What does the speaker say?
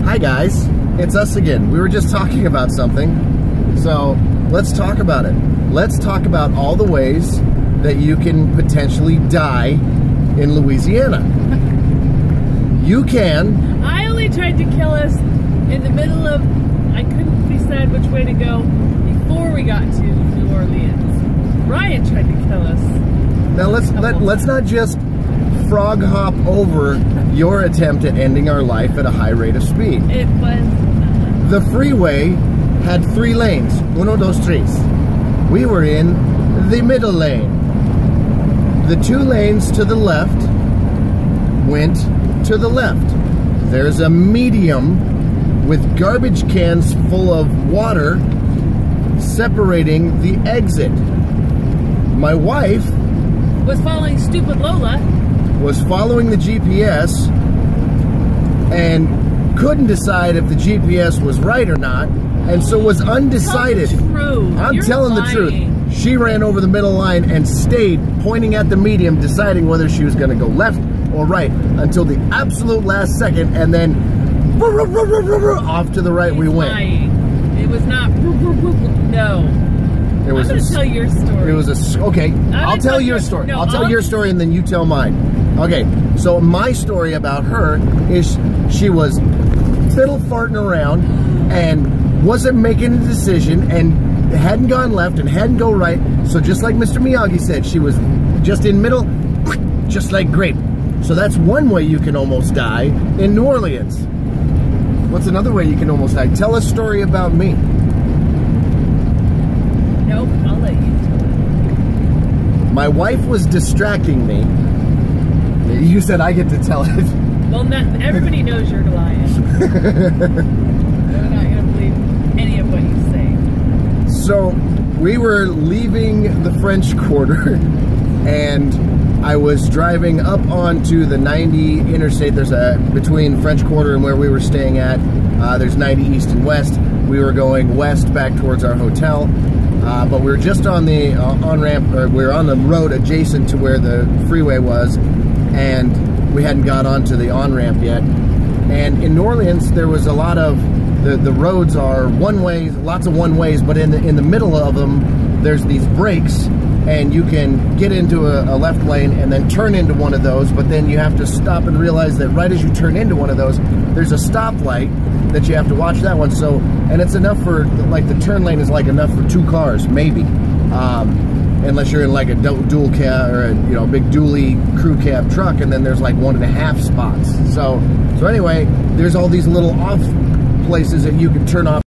Hi guys, it's us again. We were just talking about something, so let's talk about it. Let's talk about all the ways that you can potentially die in Louisiana. You can. I only tried to kill us in the middle of, I couldn't decide which way to go before we got to New Orleans. Ryan tried to kill us. Now let's not just frog hop over your attempt at ending our life at a high rate of speed. It was The freeway had 3 lanes. Uno, dos, tres. We were in the middle lane. The 2 lanes to the left went to the left. There's a medium with garbage cans full of water separating the exit. My wife was following stupid Lola. Was following the GPS and couldn't decide if the GPS was right or not, and so was undecided. Tell the truth. I'm telling lying. the truth. She ran over the middle line and stayed pointing at the medium, deciding whether she was going to go left or right until the absolute last second, and then off to the right we went. Lying. It was not. No. It was I'm going to tell your story. It was okay. I'll tell your story. No, I'll tell your story and then you tell mine. Okay. So my story about her is she was fiddle farting around and wasn't making a decision and hadn't gone left and hadn't go right. So just like Mr. Miyagi said, she was just in middle, just like grape. So that's one way you can almost die in New Orleans. What's another way you can almost die? Tell a story about me. Nope, I'll let you tell it. My wife was distracting me. You said I get to tell it. Well, everybody knows you're lying. They're not going to believe any of what you say. So, we were leaving the French Quarter, and I was driving up onto the 90 interstate. There's between French Quarter and where we were staying at, there's 90 east and west. We were going west back towards our hotel. But we were just on the on-ramp, or we were on the road adjacent to where the freeway was, and we hadn't got onto the on-ramp yet. And in New Orleans, there was a lot of, the roads are one-ways, lots of one-ways, but in the middle of them, there's these breaks, and you can get into a left lane and then turn into one of those, but then you have to stop and realize that right as you turn into one of those, there's a stoplight that you have to watch that one. So, and it's enough for, like, the turn lane is like enough for 2 cars, maybe. Unless you're in like a dual cab or a big dually crew cab truck, and then there's like 1.5 spots. So anyway, there's all these little off places that you can turn off